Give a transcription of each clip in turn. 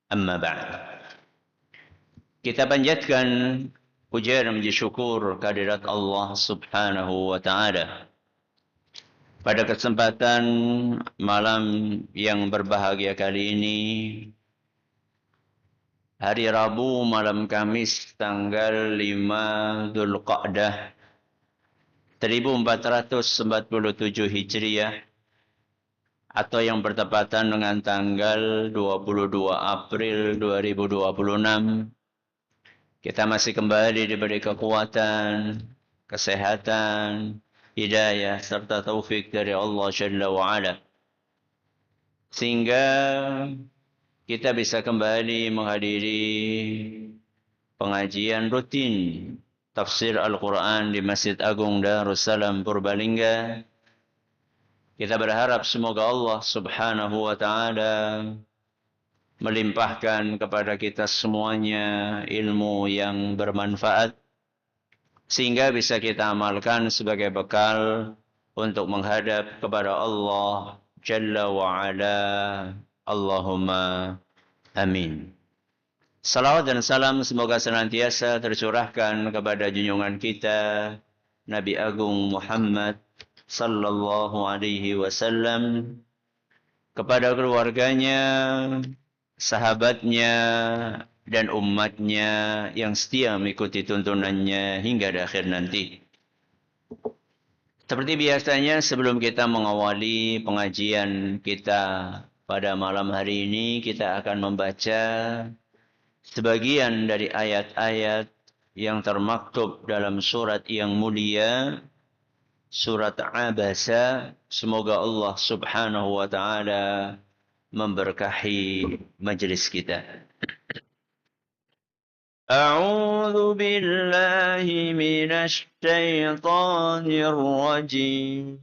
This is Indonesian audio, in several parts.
Amma ba'd. Kita panjatkan puja dan puji syukur kehadirat Allah Subhanahu wa taala. Pada kesempatan malam yang berbahagia kali ini, hari Rabu malam Kamis tanggal 5 Dzulqa'dah 1447 Hijriah atau yang bertepatan dengan tanggal 22 April 2026. Kita masih kembali diberi kekuatan, kesehatan, hidayah, serta taufik dari Allah Jalla wa'ala. Sehingga kita bisa kembali menghadiri pengajian rutin tafsir Al-Quran di Masjid Agung Darussalam Purbalingga. Kita berharap semoga Allah Subhanahu wa ta'ala melimpahkan kepada kita semuanya ilmu yang bermanfaat sehingga bisa kita amalkan sebagai bekal untuk menghadap kepada Allah Jalla wa'ala. Allahumma amin. Salawat dan salam semoga senantiasa tercurahkan kepada junjungan kita Nabi Agung Muhammad sallallahu alaihi wasallam, kepada keluarganya, sahabatnya, dan umatnya yang setia mengikuti tuntunannya hingga di akhir nanti. Seperti biasanya, sebelum kita mengawali pengajian kita pada malam hari ini, kita akan membaca sebagian dari ayat-ayat yang termaktub dalam surat yang mulia, surat Abasa. Semoga Allah Subhanahu wa ta'ala memberkahi majelis kita. A'udzu billahi minasy syaithanir rajim.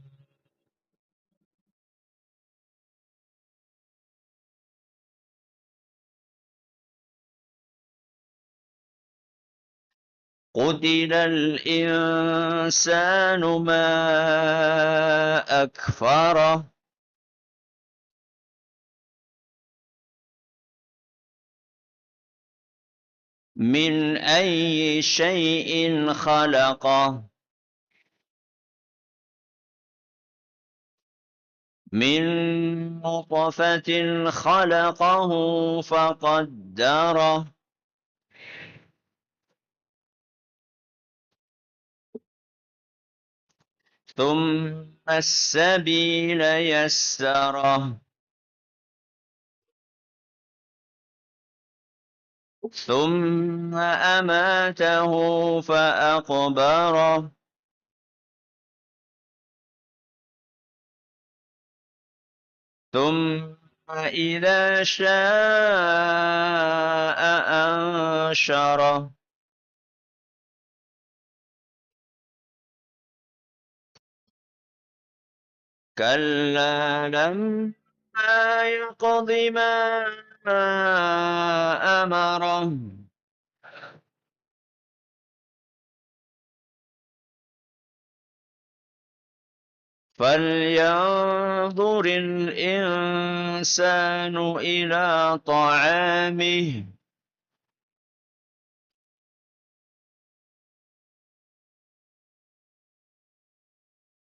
Qutilal insanu ma akfarah. من أي شيء خلقه من نطفة خلقه فقدره ثم السبيل يسره ثم أماته فأقبره ثم إذا شاء أنشره كلا لما يقض ما أمره فلينظر الإنسان إلى طعامه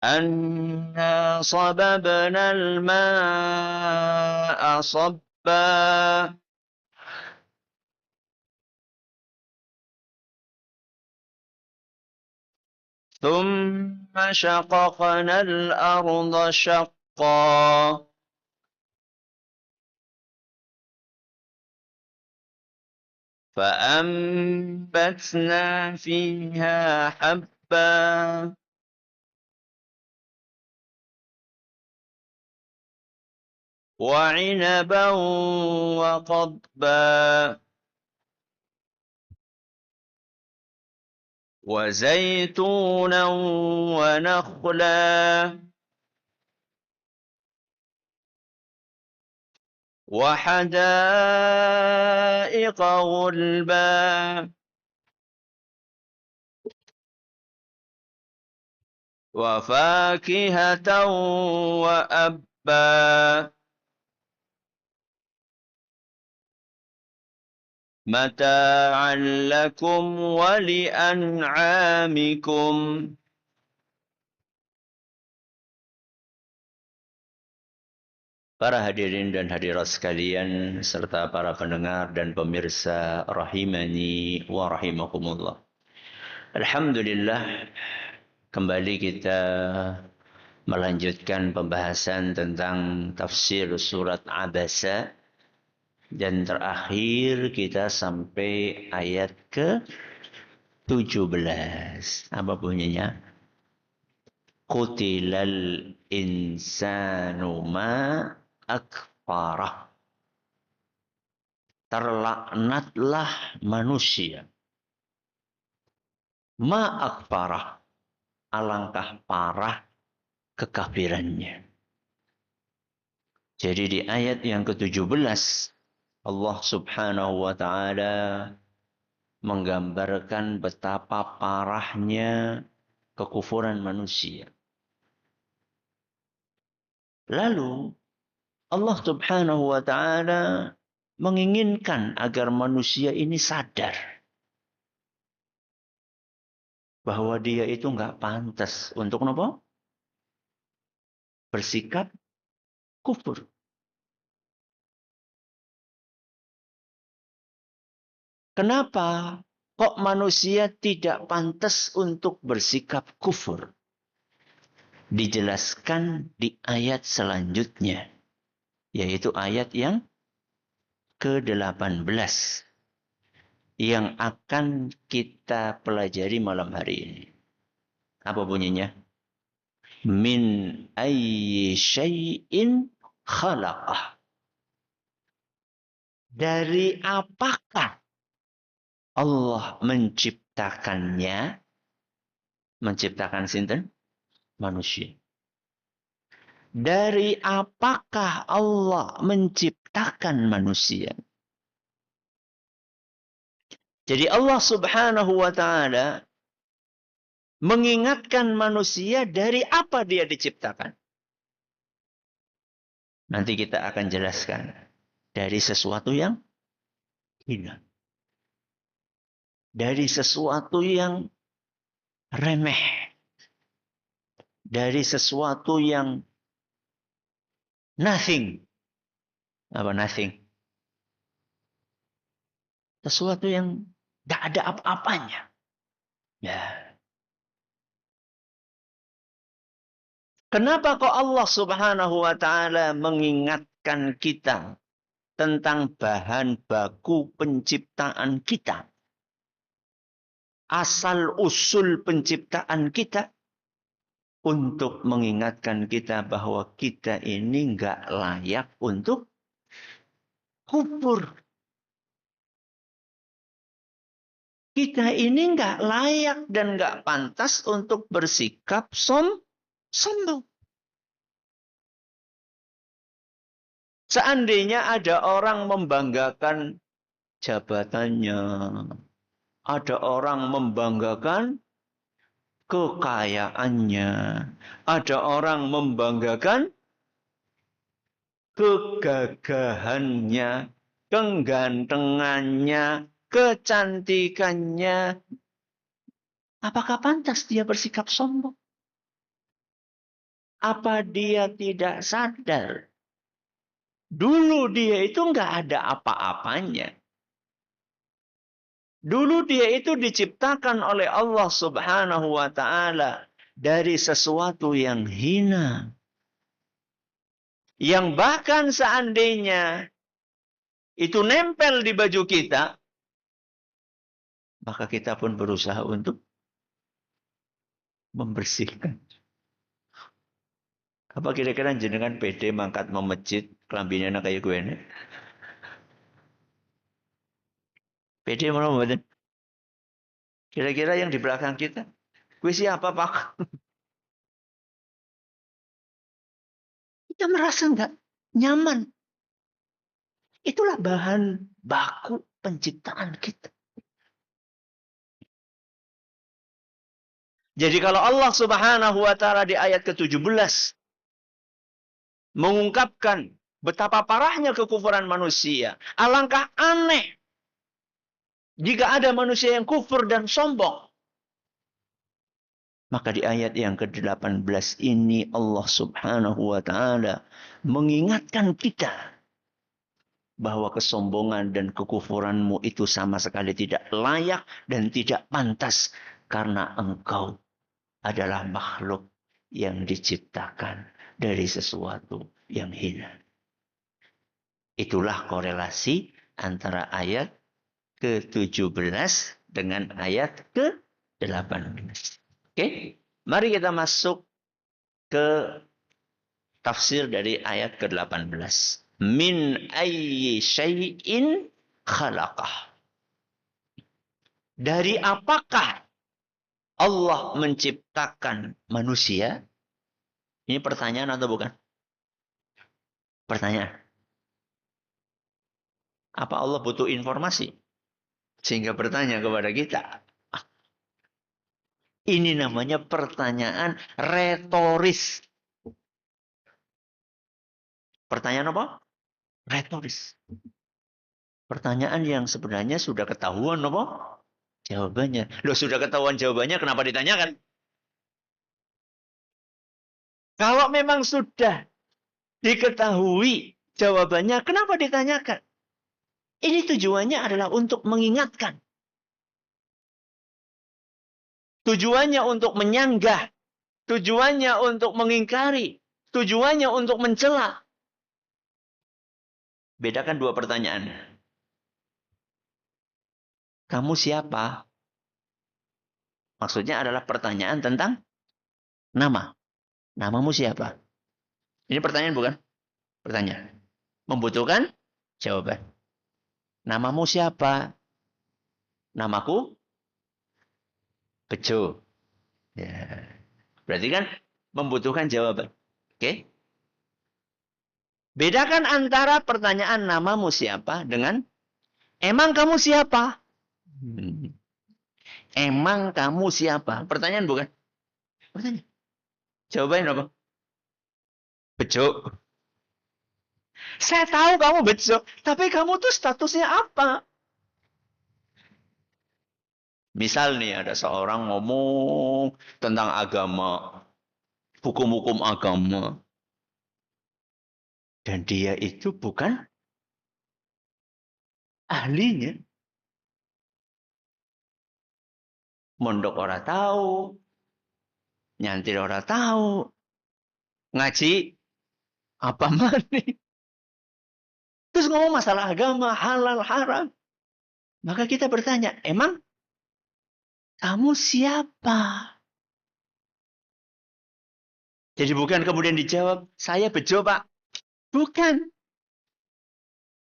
أنا صببنا الماء صبا ثم شققنا الأرض شقا فأنبتنا فيها حبا وعنبا وقضبا وزيتونا ونخلا وحدائق غلبا وفاكهة وأبا متاعا لكم ولأنعامكم. Para hadirin dan hadirat sekalian, serta para pendengar dan pemirsa rahimani wa rahimakumullah. Alhamdulillah, kembali kita melanjutkan pembahasan tentang tafsir surat Abasa. Dan terakhir kita sampai ayat ke-17. Apa bunyinya? Qutilal insanu ma akfarah. Terlaknatlah manusia. Ma akfarah. Alangkah parah kekafirannya. Jadi di ayat yang ke-17 Allah subhanahu wa ta'ala menggambarkan betapa parahnya kekufuran manusia. Lalu Allah subhanahu wa ta'ala menginginkan agar manusia ini sadar bahwa dia itu nggak pantas untuk apa? Bersikap kufur. Kenapa kok manusia tidak pantas untuk bersikap kufur? Dijelaskan di ayat selanjutnya, yaitu ayat yang ke-18 yang akan kita pelajari malam hari ini. Apa bunyinya? Min ayyi syai'in khalaqah. Dari apakah Allah menciptakannya? Menciptakan sinten? Manusia. Dari apakah Allah menciptakan manusia? Jadi Allah subhanahu wa ta'ala mengingatkan manusia dari apa dia diciptakan. Nanti kita akan jelaskan. Dari sesuatu yang hina. Dari sesuatu yang remeh. Dari sesuatu yang nothing. Apa nothing? Sesuatu yang tidak ada apa-apanya. Ya. Kenapa kok Allah subhanahu wa ta'ala mengingatkan kita tentang bahan baku penciptaan kita? Asal usul penciptaan kita. Untuk mengingatkan kita bahwa kita ini nggak layak untuk kufur. Kita ini nggak layak dan nggak pantas untuk bersikap sombong. Seandainya ada orang membanggakan jabatannya, ada orang membanggakan kekayaannya, ada orang membanggakan kegagahannya, kegantengannya, kecantikannya. Apakah pantas dia bersikap sombong? Apa dia tidak sadar? Dulu dia itu nggak ada apa-apanya. Dulu dia itu diciptakan oleh Allah subhanahu wa ta'ala dari sesuatu yang hina. Yang bahkan seandainya itu nempel di baju kita, maka kita pun berusaha untuk membersihkan. Apa kira-kira jenengan pede mangkat mau masjid kelambinya kayak gue ini? Pede mana mboten? Kira-kira yang di belakang kita, gue siapa Pak? Kita merasa enggak nyaman. Itulah bahan baku penciptaan kita. Jadi kalau Allah Subhanahu wa taala di ayat ke-17 mengungkapkan betapa parahnya kekufuran manusia, alangkah aneh jika ada manusia yang kufur dan sombong. Maka di ayat yang ke-18 ini Allah Subhanahu wa taala mengingatkan kita bahwa kesombongan dan kekufuranmu itu sama sekali tidak layak dan tidak pantas karena engkau adalah makhluk yang diciptakan dari sesuatu yang hina. Itulah korelasi antara ayat ke-17 dengan ayat ke-18. Oke, mari kita masuk ke tafsir dari ayat ke-18. Min ayyi syai'in khalaqah. Dari apakah Allah menciptakan manusia? Ini pertanyaan atau bukan? Pertanyaan. Apa Allah butuh informasi? Sehingga bertanya kepada kita. Ini namanya pertanyaan retoris. Pertanyaan apa? Retoris. Pertanyaan yang sebenarnya sudah ketahuan apa? Jawabannya. Loh, sudah ketahuan jawabannya, kenapa ditanyakan? Kalau memang sudah diketahui jawabannya, kenapa ditanyakan? Ini tujuannya adalah untuk mengingatkan. Tujuannya untuk menyanggah. Tujuannya untuk mengingkari. Tujuannya untuk mencela. Bedakan dua pertanyaan. Kamu siapa? Maksudnya adalah pertanyaan tentang nama. Namamu siapa? Ini pertanyaan bukan? Pertanyaan. Membutuhkan jawaban. Namamu siapa? Namaku Bejo. Ya. Berarti kan membutuhkan jawaban. Oke? Bedakan antara pertanyaan namamu siapa dengan emang kamu siapa? Emang kamu siapa? Pertanyaan bukan? Pertanyaan. Jawabannya apa? Bejo. Saya tahu kamu bejo, tapi kamu tuh statusnya apa? Misal nih ada seorang ngomong tentang agama, hukum-hukum agama. Dan dia itu bukan ahlinya. Mondok orang tahu, nyantir orang tahu, ngaji apa mani. Terus ngomong masalah agama, halal, haram. Maka kita bertanya, emang kamu siapa? Jadi bukan kemudian dijawab, saya bejo pak. Bukan.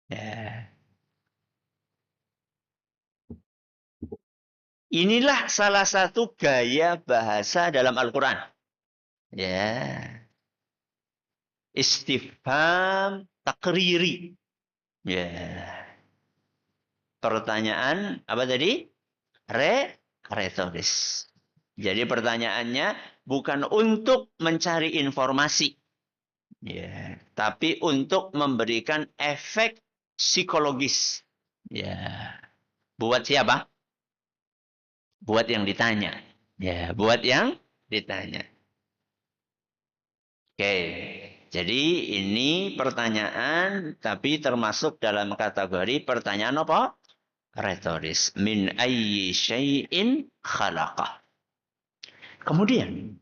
Ya. Inilah salah satu gaya bahasa dalam Al-Quran. Ya. Istifham takriri. Ya. Pertanyaan apa tadi? Retoris. Jadi pertanyaannya bukan untuk mencari informasi. Ya, tapi untuk memberikan efek psikologis. Ya. Buat siapa? Buat yang ditanya. Ya, buat yang ditanya. Oke. Jadi ini pertanyaan tapi termasuk dalam kategori pertanyaan apa? Retoris. Min ayyi syai'in khalaqah. Kemudian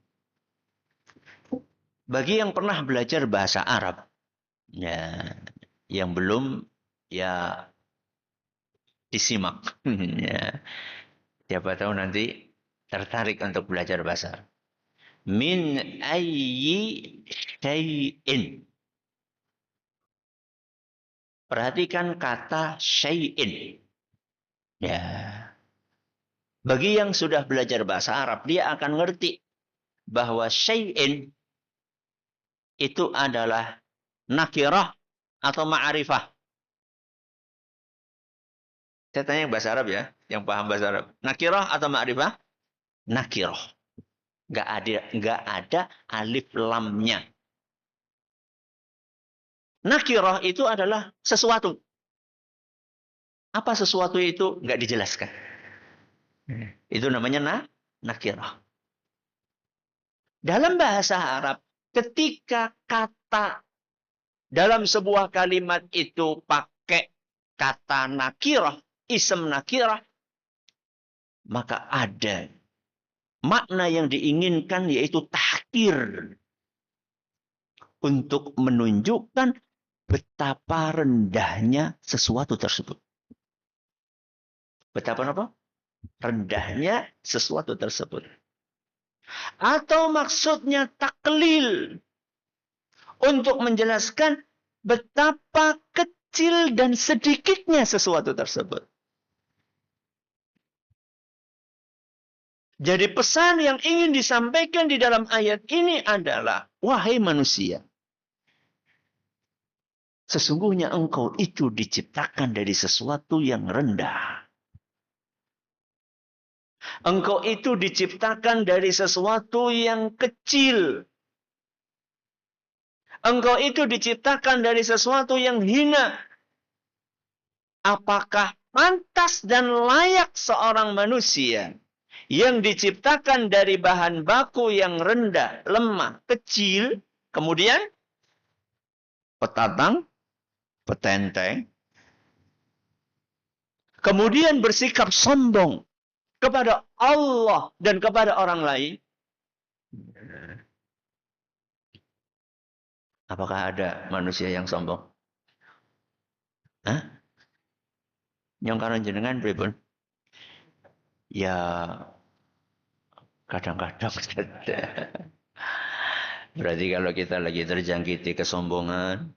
bagi yang pernah belajar bahasa Arab, ya, yang belum, ya disimak. Ya, siapa tahu nanti tertarik untuk belajar bahasa Arab. Min ayyi syai'in. Perhatikan kata syai'in. Ya. Bagi yang sudah belajar bahasa Arab, dia akan ngerti bahwa syai'in itu adalah nakirah atau ma'arifah. Saya tanya yang bahasa Arab ya, yang paham bahasa Arab. Nakirah atau ma'rifah? Nakirah. Nggak ada alif lamnya. Nakirah itu adalah sesuatu. Apa sesuatu itu? Nggak dijelaskan. Itu namanya nakirah. Dalam bahasa Arab, ketika kata dalam sebuah kalimat itu pakai kata nakirah, ism nakirah, maka ada makna yang diinginkan yaitu tahkir. Untuk menunjukkan betapa rendahnya sesuatu tersebut. Betapa apa? Rendahnya sesuatu tersebut. Atau maksudnya taklil. Untuk menjelaskan betapa kecil dan sedikitnya sesuatu tersebut. Jadi pesan yang ingin disampaikan di dalam ayat ini adalah, wahai manusia, sesungguhnya engkau itu diciptakan dari sesuatu yang rendah. Engkau itu diciptakan dari sesuatu yang kecil. Engkau itu diciptakan dari sesuatu yang hina. Apakah pantas dan layak seorang manusia yang diciptakan dari bahan baku yang rendah, lemah, kecil, kemudian petatang, petenteng, kemudian bersikap sombong kepada Allah dan kepada orang lain? Apakah ada manusia yang sombong? Hah? Yang karena jenengan pripun? Ya kadang-kadang ada. Berarti kalau kita lagi terjangkiti kesombongan,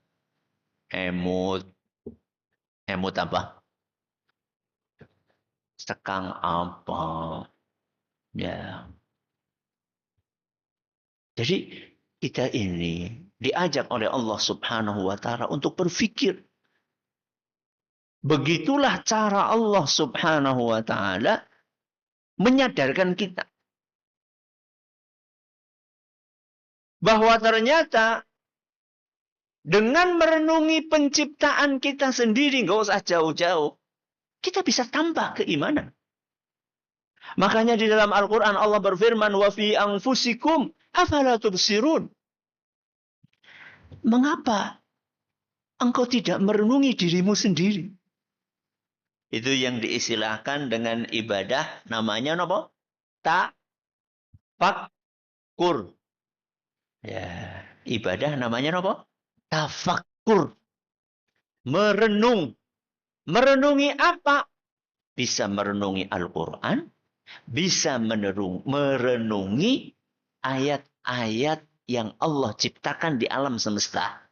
emut apa? Sekang apa? Ya. Jadi kita ini diajak oleh Allah Subhanahu wa taala untuk berpikir. Begitulah cara Allah Subhanahu wa taala menyadarkan kita bahwa ternyata dengan merenungi penciptaan kita sendiri, nggak usah jauh-jauh, kita bisa tambah keimanan. Makanya di dalam Al-Quran Allah berfirman, wa fi anfusikum afala tubsirun. Mengapa engkau tidak merenungi dirimu sendiri? Itu yang diistilahkan dengan ibadah namanya apa? Tafakkur. Ya, ibadah namanya apa? Tafakkur. Merenung. Merenungi apa? Bisa merenungi Al-Quran. Bisa merenungi ayat-ayat yang Allah ciptakan di alam semesta.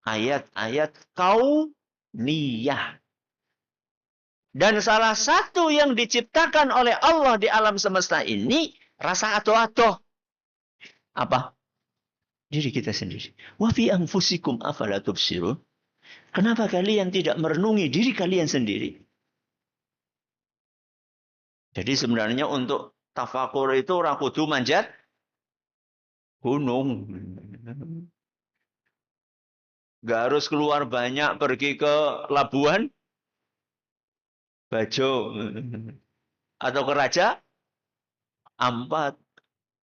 Ayat-ayat kauniyah. Dan salah satu yang diciptakan oleh Allah di alam semesta ini, rasa ado-ado. Apa? Diri kita sendiri. Wa fi anfusikum afala tubsirun. Kenapa kalian tidak merenungi diri kalian sendiri? Jadi sebenarnya untuk tafakur itu ora kudu manjat gunung. Gak harus keluar banyak pergi ke Labuan Bajo atau ke Raja Ampat.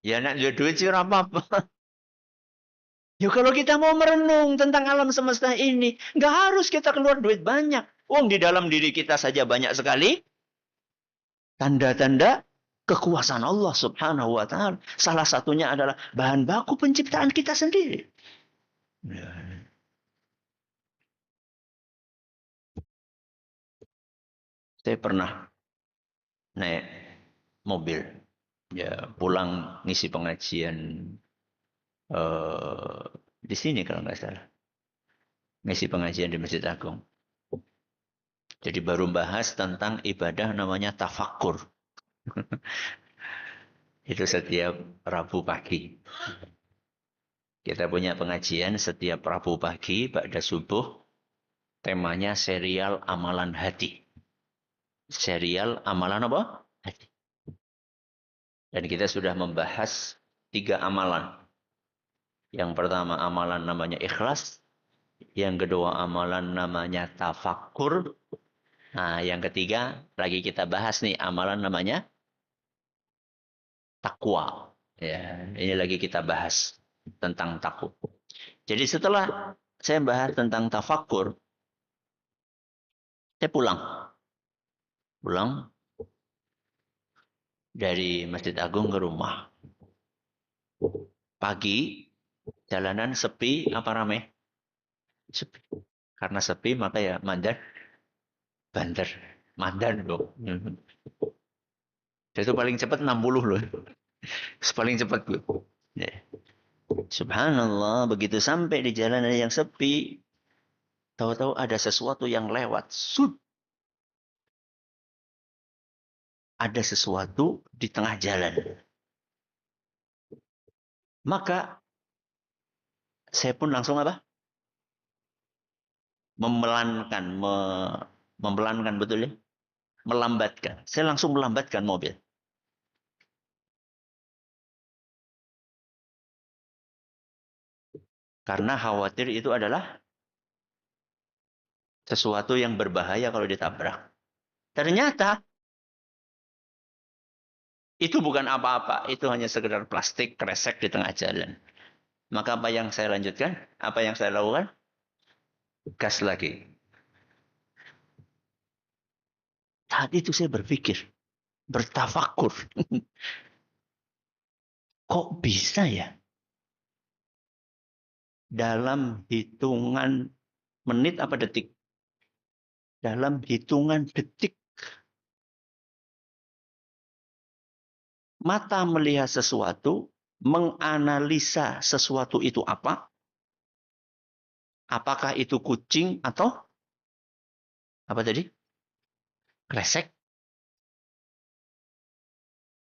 Ya nak duit sih apa-apa. Ya kalau kita mau merenung tentang alam semesta ini, nggak harus kita keluar duit banyak. Wong di dalam diri kita saja banyak sekali tanda-tanda kekuasaan Allah Subhanahu wa taala. Salah satunya adalah bahan baku penciptaan kita sendiri. Ya. Saya pernah naik mobil, ya pulang ngisi pengajian di sini kalau nggak salah, ngisi pengajian di Masjid Agung. Jadi baru bahas tentang ibadah namanya tafakkur. Itu setiap Rabu pagi. Kita punya pengajian setiap Rabu pagi, ba'da subuh. Temanya serial amalan hati. Serial amalan apa? Hati. Dan kita sudah membahas 3 amalan. Yang pertama amalan namanya ikhlas. Yang kedua amalan namanya tafakkur. Nah, yang ketiga lagi kita bahas nih amalan namanya takwa. Ya, ini lagi kita bahas tentang takwa. Jadi setelah saya bahas tentang tafakkur, saya pulang dari Masjid Agung ke rumah. Pagi, jalanan sepi apa ramai? Sepi. Karena sepi maka ya bandar. Mandan loh. Itu paling cepat 60 loh. Paling cepat gue. Ya. Subhanallah, begitu sampai di jalanan yang sepi, tahu-tahu ada sesuatu yang lewat. Ada sesuatu di tengah jalan. Maka saya pun langsung apa? Memelankan betul ya? Melambatkan. Saya langsung melambatkan mobil. Karena khawatir itu adalah sesuatu yang berbahaya kalau ditabrak. Ternyata itu bukan apa-apa. Itu hanya sekedar plastik kresek di tengah jalan. Maka apa yang saya lanjutkan? Apa yang saya lakukan? Gas lagi. Saat itu saya berpikir, bertafakur. Kok bisa ya? Dalam hitungan menit apa detik? Dalam hitungan detik. Mata melihat sesuatu, menganalisa sesuatu itu apa? Apakah itu kucing atau apa tadi? Kresek.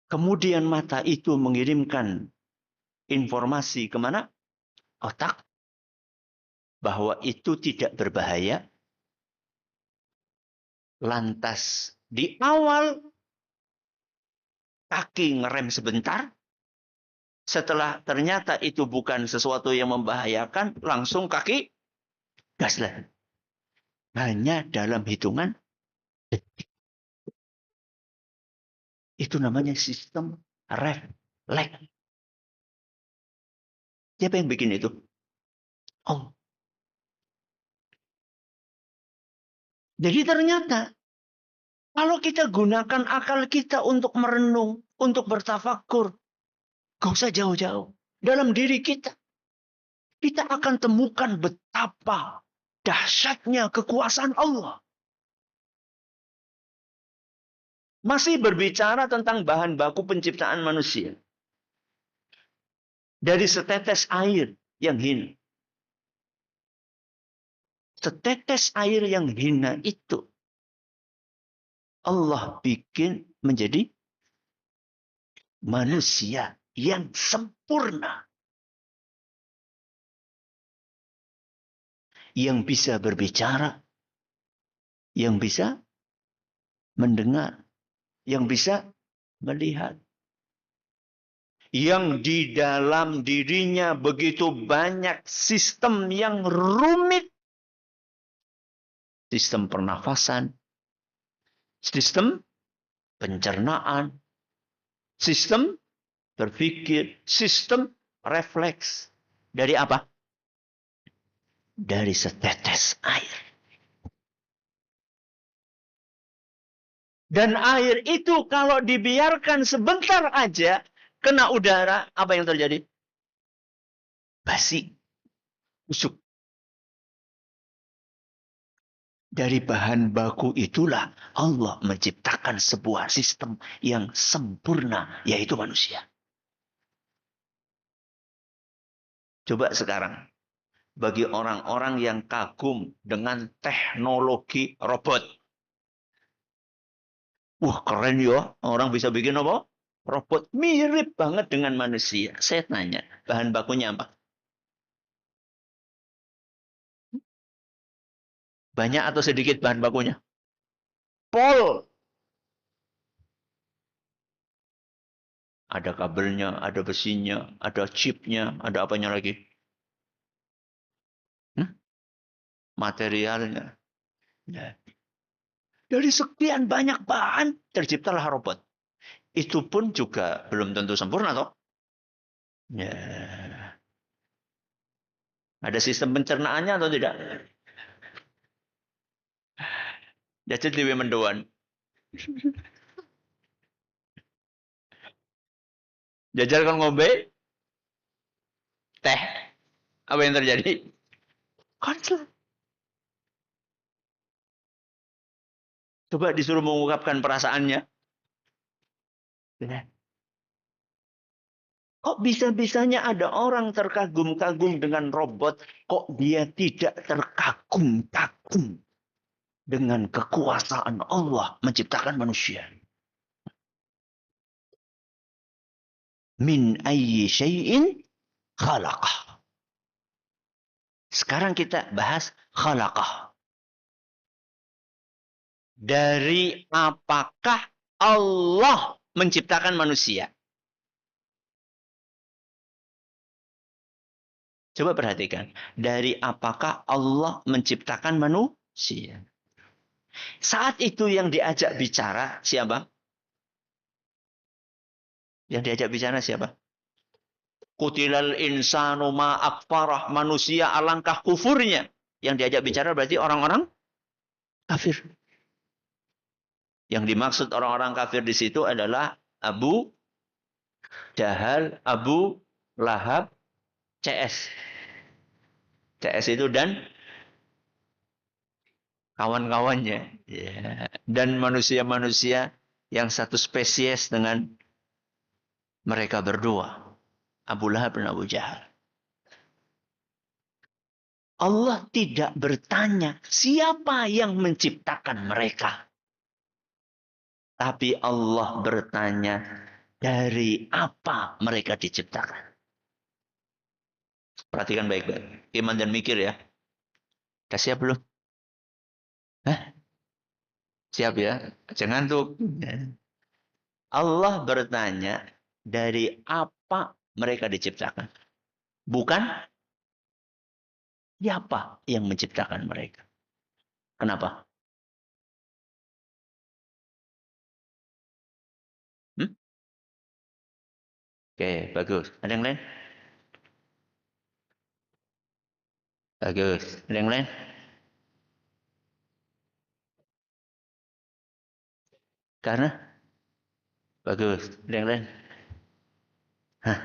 Kemudian mata itu mengirimkan informasi kemana? Otak. Bahwa itu tidak berbahaya. Lantas di awal kaki ngerem sebentar. Setelah ternyata itu bukan sesuatu yang membahayakan, langsung kaki gas lagi. Hanya dalam hitungan detik. Itu namanya sistem refleks. Siapa yang bikin itu? Oh. Jadi ternyata kalau kita gunakan akal kita untuk merenung, untuk bertafakur, gak usah jauh-jauh. Dalam diri kita, kita akan temukan betapa dahsyatnya kekuasaan Allah. Masih berbicara tentang bahan baku penciptaan manusia. Dari setetes air yang hina. Setetes air yang hina itu Allah bikin menjadi manusia yang sempurna. Yang bisa berbicara, yang bisa mendengar, yang bisa melihat. Yang di dalam dirinya begitu banyak sistem yang rumit. Sistem pernafasan, sistem pencernaan, sistem berpikir, sistem refleks. Dari apa? Dari setetes air. Dan air itu kalau dibiarkan sebentar aja, kena udara, apa yang terjadi? Basi, busuk. Dari bahan baku itulah Allah menciptakan sebuah sistem yang sempurna, yaitu manusia. Coba sekarang, bagi orang-orang yang kagum dengan teknologi robot. Wah keren ya, orang bisa bikin apa? Robot mirip banget dengan manusia. Saya tanya, bahan bakunya apa? Banyak atau sedikit bahan bakunya? Pol. Ada kabelnya, ada besinya, ada chipnya, ada apanya lagi? Materialnya. Ya. Dari sekian banyak bahan, terciptalah robot. Itu pun juga belum tentu sempurna, toh? Ya. Ada sistem pencernaannya atau tidak? Jadi dewe mendoan. Jajal kan ngombe teh. Apa yang terjadi? Konslet. Coba disuruh mengungkapkan perasaannya. Ya. Kok bisa-bisanya ada orang terkagum-kagum dengan robot, kok dia tidak terkagum-kagum dengan kekuasaan Allah menciptakan manusia? Min ayyi syai'in khalaqah. Sekarang kita bahas khalaqah. Dari apakah Allah menciptakan manusia? Coba perhatikan. Dari apakah Allah menciptakan manusia? Saat itu yang diajak bicara siapa? Yang diajak bicara siapa? Kutilal insanu ma akfarah. Manusia alangkah kufurnya. Yang diajak bicara berarti orang-orang kafir. Yang dimaksud orang-orang kafir di situ adalah Abu Jahal, Abu Lahab, CS. CS itu dan kawan-kawannya. Ya. Dan manusia-manusia yang satu spesies dengan mereka berdua. Abu Lahab dan Abu Jahal. Allah tidak bertanya siapa yang menciptakan mereka. Tapi Allah bertanya dari apa mereka diciptakan. Perhatikan baik-baik. Iman dan mikir ya. Udah siap belum? Hah? Siap ya? Jangan tuh. Allah bertanya dari apa mereka diciptakan. Bukan siapa yang menciptakan mereka. Kenapa? Hmm? Oke, bagus. Ada yang lain? Bagus. Ada yang lain? Karena? Bagus. Ada yang lain? Hah?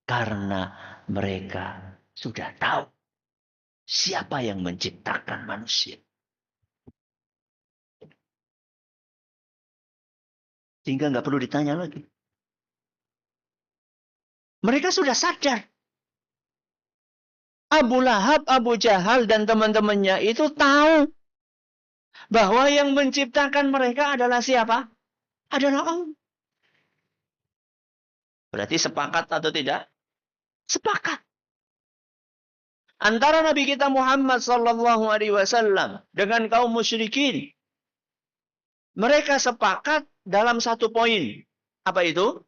Karena mereka sudah tahu siapa yang menciptakan manusia. Sehingga nggak perlu ditanya lagi. Mereka sudah sadar. Abu Lahab, Abu Jahal, dan teman-temannya itu tahu bahwa yang menciptakan mereka adalah siapa? Adalah Allah. Berarti sepakat atau tidak? Sepakat. Antara Nabi kita Muhammad sallallahu alaihi wasallam dengan kaum musyrikin, mereka sepakat dalam satu poin. Apa itu?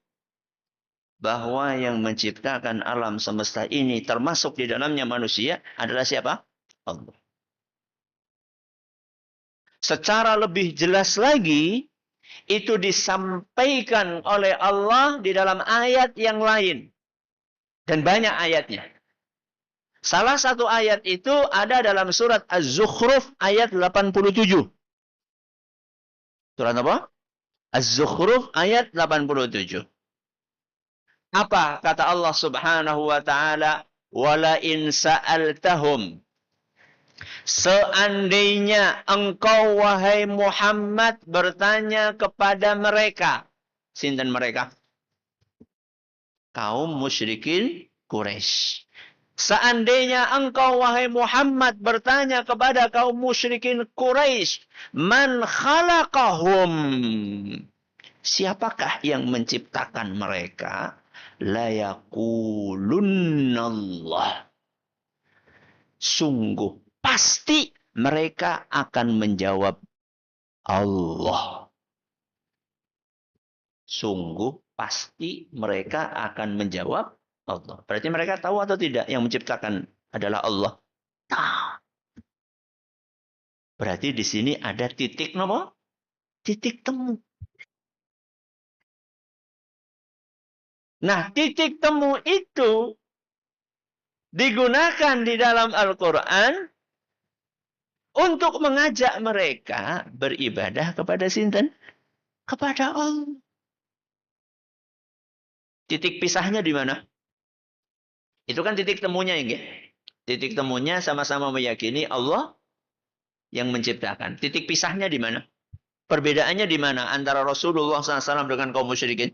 Bahwa yang menciptakan alam semesta ini termasuk di dalamnya manusia adalah siapa? Allah. Secara lebih jelas lagi, itu disampaikan oleh Allah di dalam ayat yang lain. Dan banyak ayatnya. Salah satu ayat itu ada dalam surat Az-Zukhruf ayat 87. Surat apa? Az-Zukhruf ayat 87. Apa kata Allah Subhanahu wa taala? Wala in sa'altahum. Seandainya engkau wahai Muhammad bertanya kepada mereka. Sinten mereka? Kaum musyrikin Quraisy. Seandainya engkau wahai Muhammad bertanya kepada kaum musyrikin Quraisy, man khalaqahum? Siapakah yang menciptakan mereka? La yaqulunnallah. Sungguh pasti mereka akan menjawab Allah. Sungguh pasti mereka akan menjawab Allah. Berarti mereka tahu atau tidak yang menciptakan adalah Allah? Tahu. Berarti di sini ada titik nomor, titik temu. Nah, titik temu itu digunakan di dalam Al-Quran untuk mengajak mereka beribadah kepada sinten? Kepada Allah. Titik pisahnya di mana? Itu kan titik temunya ya. Titik temunya sama-sama meyakini Allah yang menciptakan. Titik pisahnya di mana? Perbedaannya di mana antara Rasulullah SAW dengan kaum musyrikin?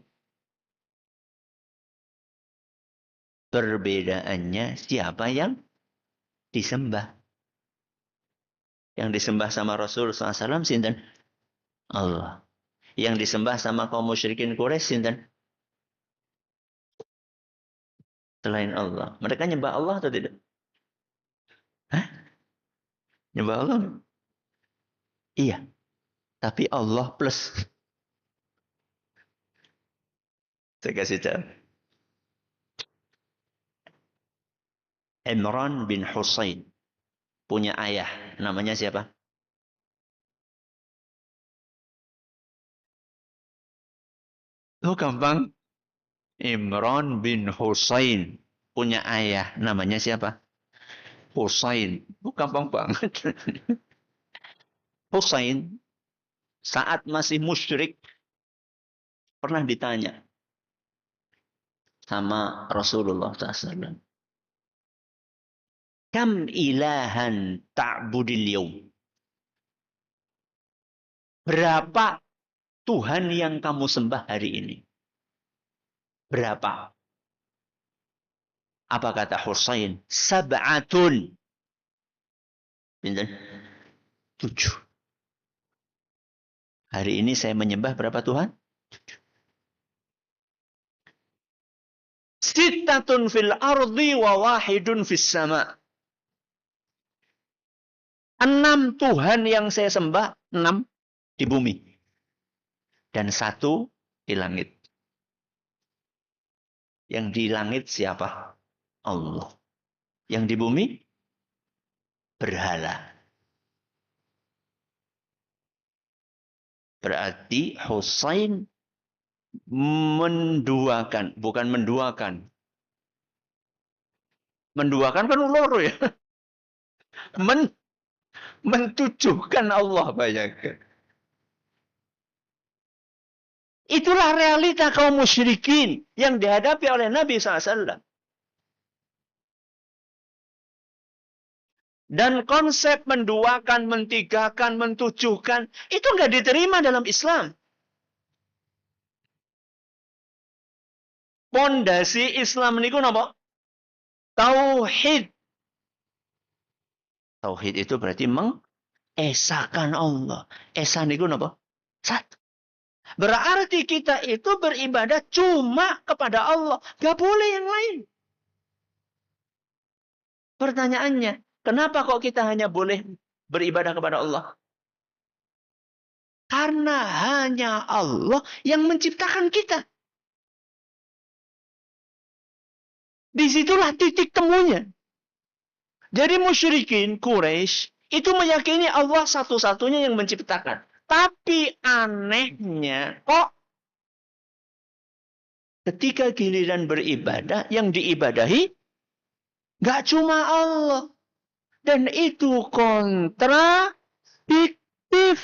Perbedaannya siapa yang disembah. Yang disembah sama Rasul SAW sinten? Allah. Yang disembah sama kaum musyrikin Quraisy sinten? Selain Allah. Mereka nyembah Allah atau tidak? Hah? Nyembah Allah? Iya. Tapi Allah plus. Saya kasih tahu. Imran bin Husain punya ayah. Namanya siapa? Oh gampang. Imran bin Husain punya ayah. Namanya siapa? Husain. Oh gampang banget. Husain saat masih musyrik pernah ditanya sama Rasulullah SAW. Kam ilahan ta'budil yaum? Berapa Tuhan yang kamu sembah hari ini? Berapa? Apa kata Husain? Sab'atun. Pinten? 7. Hari ini saya menyembah berapa Tuhan? 7. Sittatun fil ardi wa wahidun fis sama. 6 Tuhan yang saya sembah, 6 di bumi. Dan 1 di langit. Yang di langit siapa? Allah. Yang di bumi? Berhala. Berarti Husain menduakan, bukan menduakan. Menduakan kan ulur ya. Mentujuhkan Allah bayangkan. Itulah realita kaum musyrikin yang dihadapi oleh Nabi SAW. Dan konsep menduakan, mentigakan, mentujuhkan, itu nggak diterima dalam Islam. Pondasi Islam niku napa? Tauhid. Tauhid itu berarti mengesahkan Allah. Esa niku napa? Satu. Berarti kita itu beribadah cuma kepada Allah. Gak boleh yang lain. Pertanyaannya, kenapa kok kita hanya boleh beribadah kepada Allah? Karena hanya Allah yang menciptakan kita. Disitulah titik temunya. Jadi musyrikin Quraisy itu meyakini Allah satu-satunya yang menciptakan. Tapi anehnya kok ketika giliran beribadah yang diibadahi nggak cuma Allah. Dan itu kontradiktif.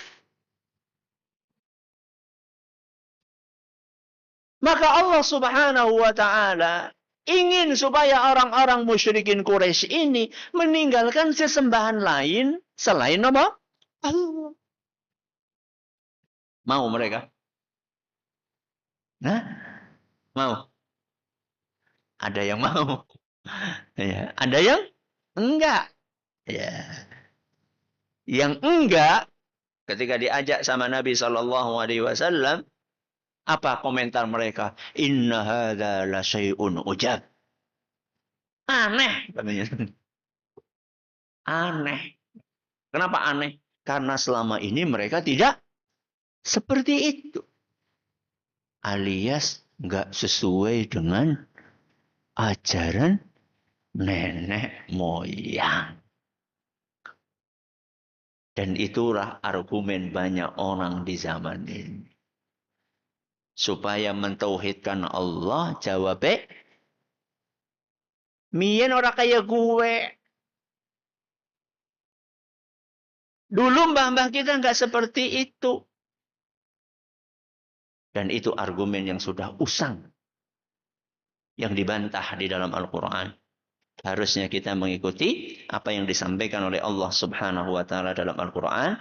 Maka Allah Subhanahu wa taala ingin supaya orang-orang musyrikin Quraisy ini meninggalkan sesembahan lain selain nama Allah. Mau mereka? Nah, mau. Ada yang mau. Ya, ada yang enggak. Ya. Yang enggak ketika diajak sama Nabi Shallallahu Alaihi Wasallam, apa komentar mereka? Inna hadza la syai'un ujab. Aneh katanya. Aneh. Kenapa aneh? Karena selama ini mereka tidak seperti itu. alias nggak sesuai dengan ajaran nenek moyang. Dan itulah argumen banyak orang di zaman ini. Supaya mentauhidkan Allah, jawabnya, mien orang kaya gue. Dulu mbah-mbah kita nggak seperti itu. Dan itu argumen yang sudah usang. Yang dibantah di dalam Al-Quran. Harusnya kita mengikuti apa yang disampaikan oleh Allah Subhanahu wa taala dalam Al-Qur'an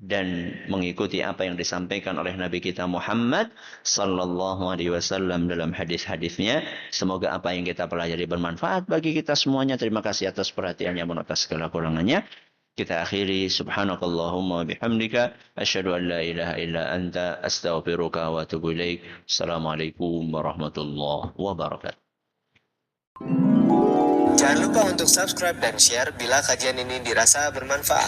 dan mengikuti apa yang disampaikan oleh Nabi kita Muhammad sallallahu alaihi wasallam dalam hadis-hadisnya. Semoga apa yang kita pelajari bermanfaat bagi kita semuanya. Terima kasih atas perhatiannya, mohon atas segala kurangannya. Kita akhiri subhanakallahumma bihamdika asyhadu an la ilaha illa anta astaghfiruka wa atubu ilaik. Assalamualaikum warahmatullahi wabarakatuh. Jangan lupa untuk subscribe dan share bila kajian ini dirasa bermanfaat.